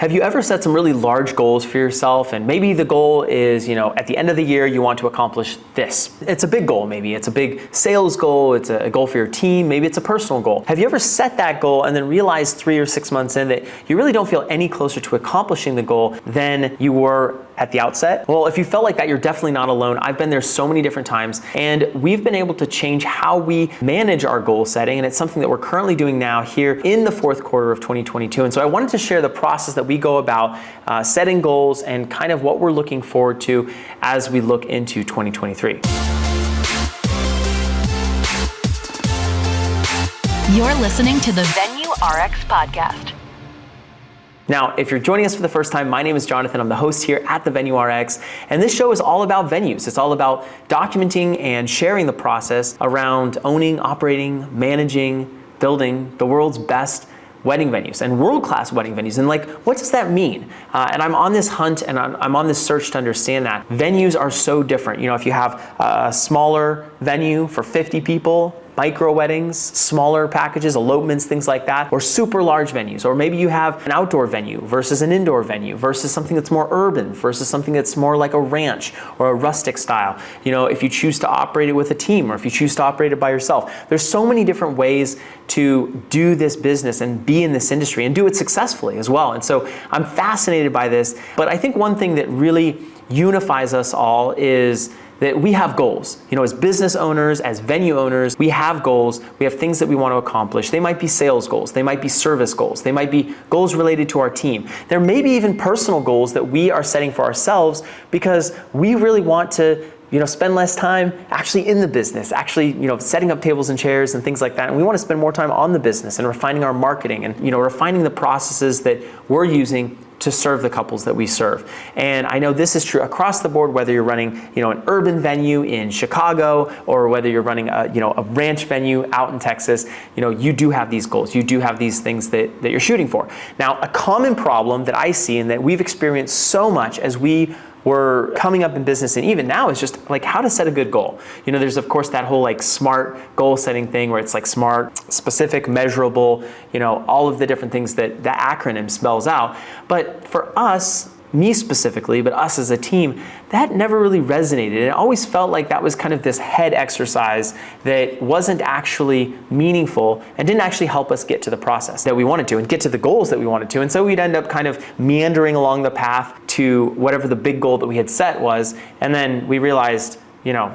Have you ever set some really large goals for yourself, and maybe the goal is, at the end of the year you want to accomplish this? It's a big goal, maybe it's a big sales goal, it's a goal for your team, maybe it's a personal goal. Have you ever set that goal and then realized 3 or 6 months in that you really don't feel any closer to accomplishing the goal than you were at the outset? Well, if you felt like that, you're definitely not alone. I've been there so many different times, and we've been able to change how we manage our goal setting, and it's something that we're currently doing now here in the fourth quarter of 2022. And so I wanted to share the process that we go about setting goals and kind of what we're looking forward to as we look into 2023. You're listening to the Venue RX podcast. Now, if you're joining us for the first time, my name is Jonathan. I'm the host here at the Venue RX, and this show is all about venues. It's all about documenting and sharing the process around owning, operating, managing, building the world's best wedding venues and world-class wedding venues. And what does that mean? And I'm on this hunt and I'm on this search to understand that. Venues are so different. If you have a smaller venue for 50 people, micro weddings, smaller packages, elopements, things like that, or super large venues. Or maybe you have an outdoor venue versus an indoor venue versus something that's more urban versus something that's more like a ranch or a rustic style. If you choose to operate it with a team or if you choose to operate it by yourself. There's so many different ways to do this business and be in this industry and do it successfully as well. And so I'm fascinated by this, but I think one thing that really unifies us all is that we have goals. As business owners, as venue owners, we have goals. We have things that we want to accomplish. They might be sales goals. They might be service goals. They might be goals related to our team. There may be even personal goals that we are setting for ourselves because we really want to spend less time actually in the business, actually, setting up tables and chairs and things like that. And we want to spend more time on the business and refining our marketing and, refining the processes that we're using to serve the couples that we serve. And I know this is true across the board, whether you're running, an urban venue in Chicago or whether you're running a ranch venue out in Texas, you do have these goals. You do have these things that you're shooting for. Now, a common problem that I see and that we've experienced so much as we were coming up in business and even now is just how to set a good goal. There's of course that whole SMART goal setting thing where it's SMART, specific, measurable, all of the different things that the acronym spells out. But for us, me specifically, but us as a team, that never really resonated. It always felt like that was kind of this head exercise that wasn't actually meaningful and didn't actually help us get to the process that we wanted to and get to the goals that we wanted to. And so we'd end up kind of meandering along the path to whatever the big goal that we had set was. And then we realized,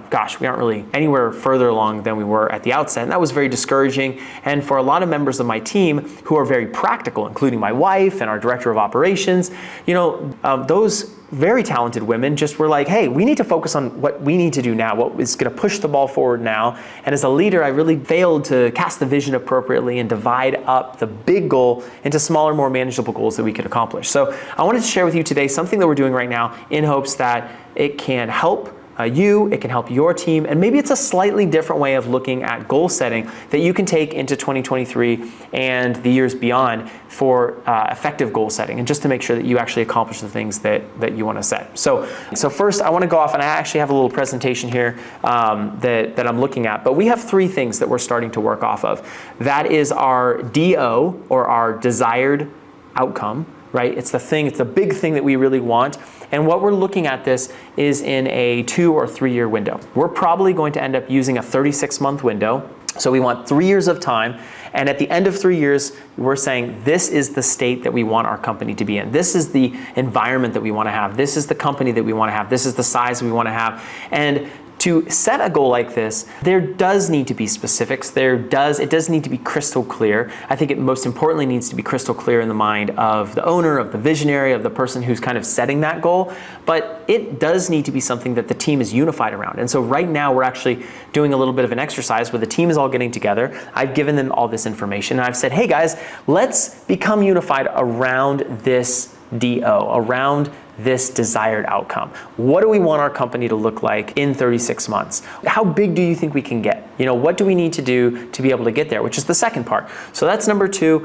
gosh, we aren't really anywhere further along than we were at the outset. And that was very discouraging. And for a lot of members of my team who are very practical, including my wife and our director of operations, those very talented women just were like, hey, we need to focus on what we need to do now, what is going to push the ball forward now. And as a leader, I really failed to cast the vision appropriately and divide up the big goal into smaller, more manageable goals that we could accomplish. So I wanted to share with you today something that we're doing right now in hopes that it can help it can help your team, and maybe it's a slightly different way of looking at goal setting that you can take into 2023 and the years beyond for effective goal setting, and just to make sure that you actually accomplish the things that you want to set. So first I want to go off, and I actually have a little presentation here that I'm looking at, but we have 3 things that we're starting to work off of. That is our DO, or our desired outcome, right? It's the big thing that we really want. And what we're looking at this is in a 2 or 3 year window. We're probably going to end up using a 36-month window. So we want 3 years of time. And at the end of 3 years, we're saying this is the state that we want our company to be in. This is the environment that we want to have. This is the company that we want to have. This is the size we want to have. And to set a goal like this, there does need to be specifics. It does need to be crystal clear. I think it most importantly needs to be crystal clear in the mind of the owner, of the visionary, of the person who's kind of setting that goal. But it does need to be something that the team is unified around. And so right now we're actually doing a little bit of an exercise where the team is all getting together. I've given them all this information and I've said, hey guys, let's become unified around this DO, around this desired outcome. What do we want our company to look like in 36 months? How big do you think we can get? What do we need to do to be able to get there, which is the second part. So that's number 2.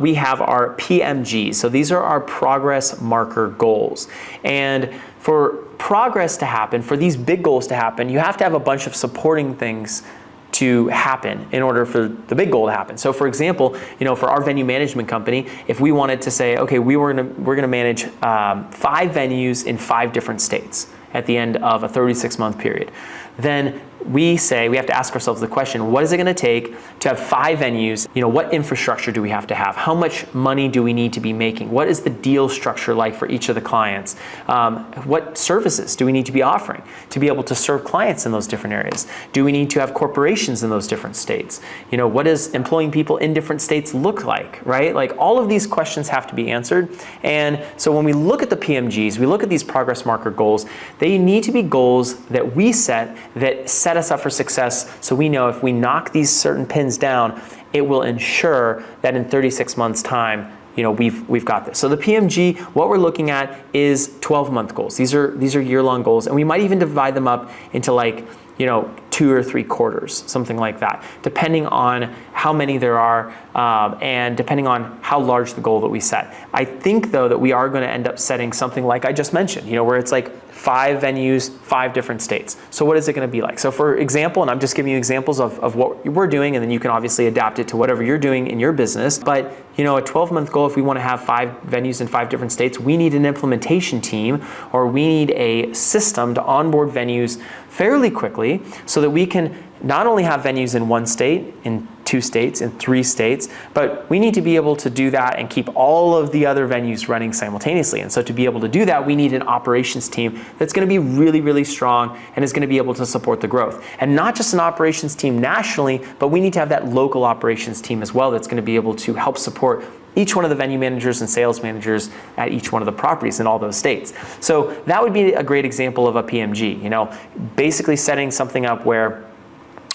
We have our PMGs. So these are our progress marker goals. And for progress to happen, for these big goals to happen, you have to have a bunch of supporting things to happen in order for the big goal to happen. So for example, for our venue management company, if we wanted to say, okay, we're gonna manage 5 venues in 5 different states at the end of a 36-month period, then we have to ask ourselves the question, what is it gonna take to have 5 venues? What infrastructure do we have to have? How much money do we need to be making? What is the deal structure like for each of the clients? What services do we need to be offering to be able to serve clients in those different areas? Do we need to have corporations in those different states? What does employing people in different states look like, right? Like all of these questions have to be answered. And so when we look at the PMGs, we look at these progress marker goals, they need to be goals that we set that set us up for success, so we know if we knock these certain pins down, it will ensure that in 36 months time, we've got this. So the PMG, what we're looking at is 12-month goals. These are year-long goals, and we might even divide them up into 2 or 3 quarters, something like that, depending on how many there are and depending on how large the goal that we set. I think though that we are going to end up setting something like I just mentioned, where it's like 5 venues, 5 different states. So what is it going to be like? So for example, and I'm just giving you examples of what we're doing, and then you can obviously adapt it to whatever you're doing in your business. But a 12-month goal, if we want to have 5 venues in 5 different states, we need an implementation team, or we need a system to onboard venues fairly quickly so that we can not only have venues in 1 state, in 2 states, in 3 states, but we need to be able to do that and keep all of the other venues running simultaneously. And so to be able to do that, we need an operations team that's going to be really, really strong and is going to be able to support the growth. And not just an operations team nationally, but we need to have that local operations team as well that's going to be able to help support each one of the venue managers and sales managers at each one of the properties in all those states. So that would be a great example of a PMG, basically setting something up where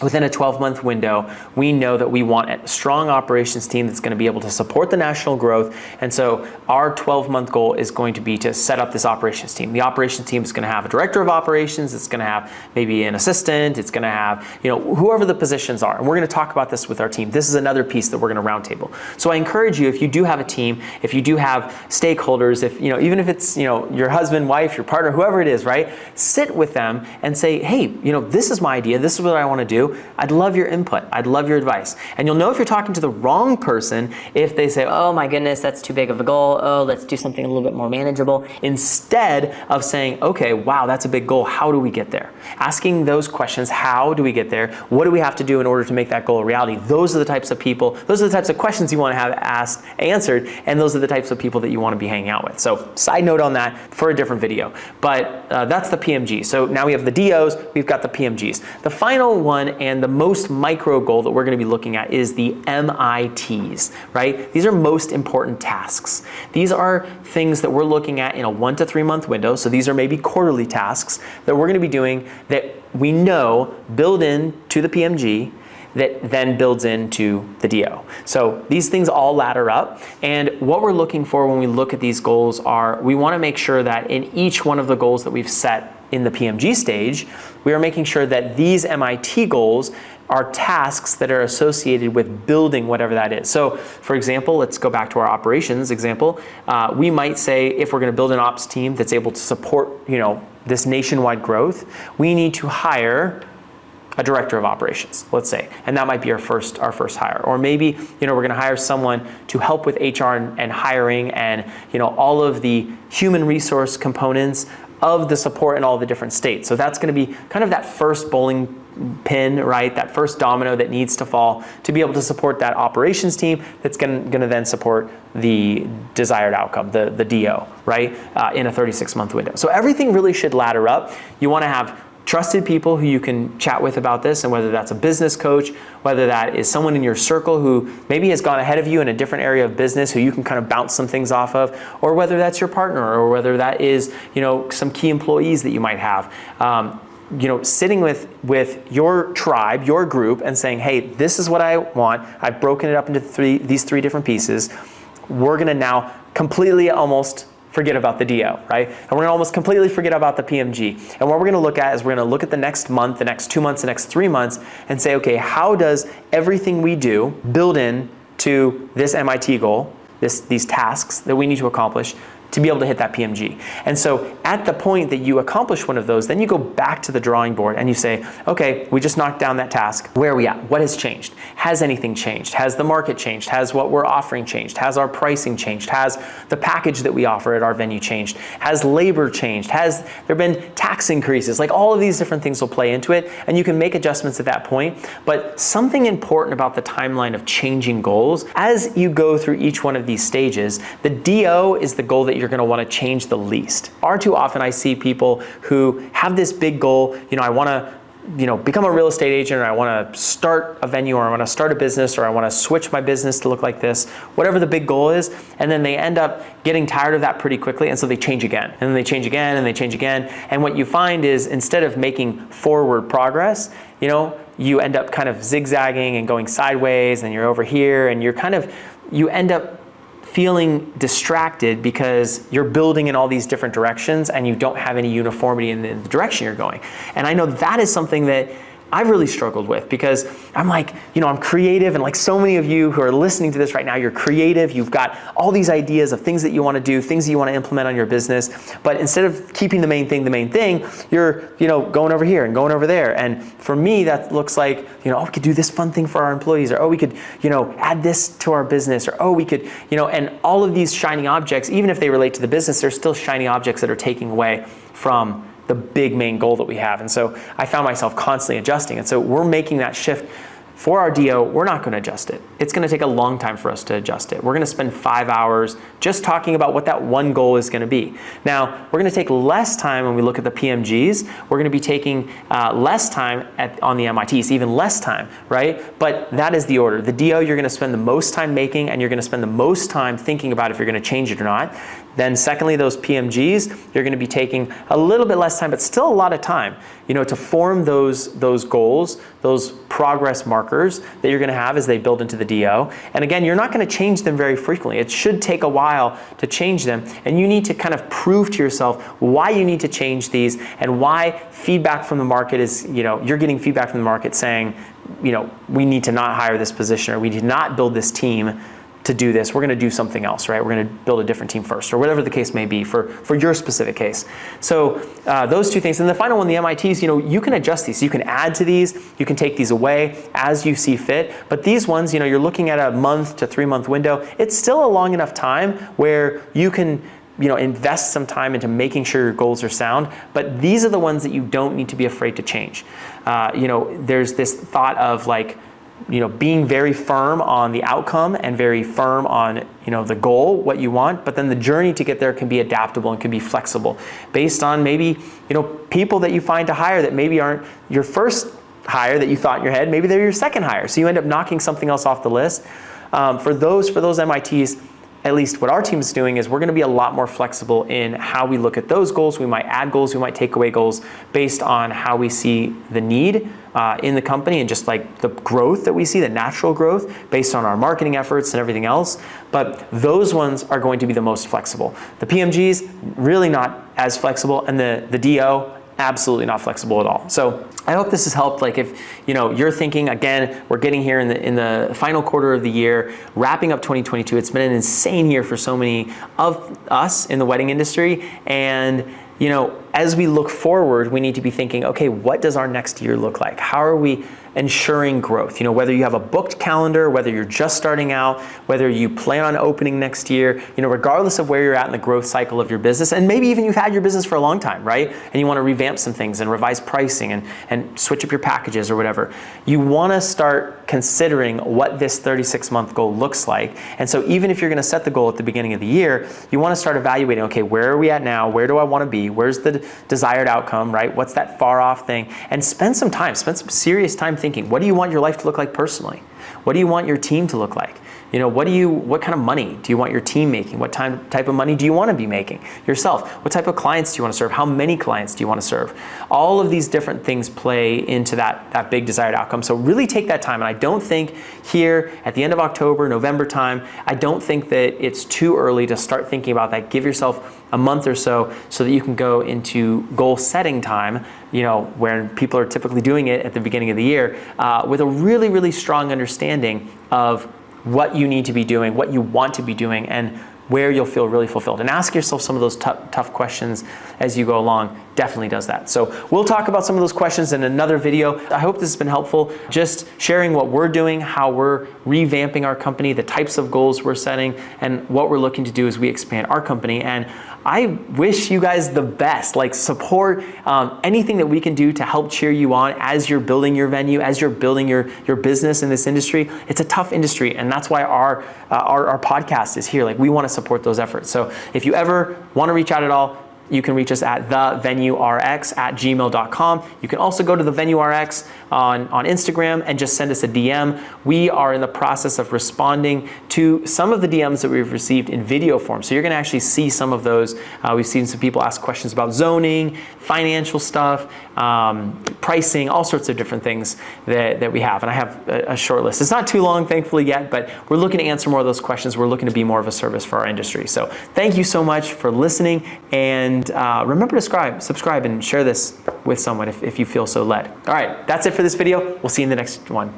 within a 12-month window, we know that we want a strong operations team that's going to be able to support the national growth. And so our 12-month goal is going to be to set up this operations team. The operations team is going to have a director of operations. It's going to have maybe an assistant. It's going to have, whoever the positions are. And we're going to talk about this with our team. This is another piece that we're going to roundtable. So I encourage you, if you do have a team, if you do have stakeholders, if, even if it's, your husband, wife, your partner, whoever it is, right? Sit with them and say, hey, this is my idea. This is what I want to do. I'd love your input. I'd love your advice. And you'll know if you're talking to the wrong person if they say, oh my goodness, that's too big of a goal. Oh, let's do something a little bit more manageable. Instead of saying, okay, wow, that's a big goal. How do we get there? Asking those questions, how do we get there? What do we have to do in order to make that goal a reality? Those are the types of people, those are the types of questions you want to have asked, answered, and those are the types of people that you want to be hanging out with. So side note on that for a different video. But that's the PMG. So now we have the DOs, we've got the PMGs. The final one and the most micro goal that we're going to be looking at is the MITs, right? These are most important tasks. These are things that we're looking at in a 1 to 3 month window. So these are maybe quarterly tasks that we're going to be doing that we know build into the PMG that then builds into the DO. So these things all ladder up, and what we're looking for when we look at these goals are, we want to make sure that in each one of the goals that we've set in the PMG stage, we are making sure that these MIT goals are tasks that are associated with building whatever that is. So for example, let's go back to our operations example. We might say if we're going to build an ops team that's able to support, this nationwide growth, we need to hire a director of operations, let's say, and that might be our first hire. Or maybe we're going to hire someone to help with HR and hiring and all of the human resource components of the support in all the different states. So that's going to be kind of that first bowling pin, right? That first domino that needs to fall to be able to support that operations team that's going to then support the desired outcome, the DO, right? In a 36-month window. So everything really should ladder up. You want to have trusted people who you can chat with about this, and whether that's a business coach, whether that is someone in your circle who maybe has gone ahead of you in a different area of business who you can kind of bounce some things off of, or whether that's your partner, or whether that is some key employees that you might have. Sitting with your tribe, your group, and saying, hey, this is what I want. I've broken it up into these three different pieces. We're going to now completely almost forget about the DO, right? And we're going to almost completely forget about the PMG. And what we're going to look at is we're going to look at the next month, the next 2 months, the next 3 months, and say, okay, how does everything we do build in to this MIT goal, these tasks that we need to accomplish? to be able to hit that PMG. And so at the point that you accomplish one of those, then you go back to the drawing board and you say, okay, we just knocked down that task. Where are we at? What has changed? Has anything changed? Has the market changed? Has what we're offering changed? Has our pricing changed? Has the package that we offer at our venue changed? Has labor changed? Has there been tax increases? Like all of these different things will play into it, and you can make adjustments at that point. But something important about the timeline of changing goals, as you go through each one of these stages, the DO is the goal that you're going to want to change the least. Far too often I see people who have this big goal, I want to become a real estate agent, or I want to start a venue, or I want to start a business, or I want to switch my business to look like this, whatever the big goal is, and then they end up getting tired of that pretty quickly, and so they change again, and then they change again, and they change again, and what you find is instead of making forward progress, you end up kind of zigzagging and going sideways, and you're over here, and you end up feeling distracted because you're building in all these different directions and you don't have any uniformity in the direction you're going. And I know that is something that I've really struggled with, because I'm like, I'm creative, and like so many of you who are listening to this right now, you're creative, you've got all these ideas of things that you want to do, things that you want to implement on your business, but instead of keeping the main thing, you're, going over here and going over there. And for me, that looks like, we could do this fun thing for our employees, or, we could, add this to our business, or, we could, and all of these shiny objects, even if they relate to the business, they're still shiny objects that are taking away from the big main goal that we have. And so I found myself constantly adjusting. And so we're making that shift. For our DO, we're not going to adjust it. It's going to take a long time for us to adjust it. We're going to spend 5 hours just talking about what that one goal is going to be. Now, we're going to take less time when we look at the PMGs. We're going to be taking less time on the MITs, even less time, right? But that is the order. The DO, you're going to spend the most time making, and you're going to spend the most time thinking about if you're going to change it or not. Then secondly, those PMGs, you're going to be taking a little bit less time, but still a lot of time, to form those goals, those progress markers that you're going to have as they build into the DO. And again, you're not going to change them very frequently. It should take a while to change them, and you need to kind of prove to yourself why you need to change these, and why feedback from the market is, you're getting feedback from the market saying, we need to not hire this position, or we need to not build this team to do this. We're going to do something else, right? We're going to build a different team first, or whatever the case may be for your specific case. So those two things. And the final one, the MITs, you can adjust these. You can add to these. You can take these away as you see fit. But these ones, you're looking at a month to 3 month window. It's still a long enough time where you can invest some time into making sure your goals are sound. But these are the ones that you don't need to be afraid to change. There's this thought of like, being very firm on the outcome and very firm on, the goal, what you want, but then the journey to get there can be adaptable and can be flexible based on maybe, people that you find to hire that maybe aren't your first hire that you thought in your head, maybe they're your second hire. So you end up knocking something else off the list. For those MITs, at least what our team is doing is we're going to be a lot more flexible in how we look at those goals. We might add goals, we might take away goals based on how we see the need in the company, and just like the growth that we see, the natural growth based on our marketing efforts and everything else. But those ones are going to be the most flexible. The PMGs, really not as flexible, and the DO, absolutely not flexible at all. So I hope this has helped. Like if you're thinking, again, we're getting here in the final quarter of the year, wrapping up 2022. It's been an insane year for so many of us in the wedding industry, and as we look forward, we need to be thinking, okay, what does our next year look like? How are we ensuring growth? Whether you have a booked calendar, whether you're just starting out, whether you plan on opening next year, regardless of where you're at in the growth cycle of your business, and maybe even you've had your business for a long time, right? And you want to revamp some things and revise pricing and switch up your packages or whatever. You want to start considering what this 36-month goal looks like. And so even if you're going to set the goal at the beginning of the year, you want to start evaluating, okay, where are we at now? Where do I want to be? Where's the desired outcome, right? What's that far off thing? And spend some serious time thinking, what do you want your life to look like personally? What do you want your team to look like? What kind of money do you want your team making? What type of money do you want to be making yourself? What type of clients do you want to serve? How many clients do you want to serve? All of these different things play into that big desired outcome. So really take that time. And I don't think here at the end of October, November time, I don't think that it's too early to start thinking about that. Give yourself a month or so that you can go into goal setting time, where people are typically doing it at the beginning of the year, with a really, really strong understanding of what you need to be doing, what you want to be doing, and where you'll feel really fulfilled. And ask yourself some of those tough questions as you go along. Definitely does that. So we'll talk about some of those questions in another video. I hope this has been helpful, just sharing what we're doing, how we're revamping our company, the types of goals we're setting, and what we're looking to do as we expand our company. And I wish you guys the best. Like, support anything that we can do to help cheer you on as you're building your venue, as you're building your business in this industry. It's a tough industry, and that's why our podcast is here. Like, we want to support those efforts. So if you ever want to reach out at all, you can reach us at thevenuerx@gmail.com. You can also go to the Venue RX on Instagram and just send us a DM. We are in the process of responding to some of the DMs that we've received in video form. So you're going to actually see some of those. We've seen some people ask questions about zoning, financial stuff, pricing, all sorts of different things that we have. And I have a short list. It's not too long, thankfully, yet, but we're looking to answer more of those questions. We're looking to be more of a service for our industry. So thank you so much for listening. And remember to subscribe and share this with someone if you feel so led. All right, that's it for this video. We'll see you in the next one.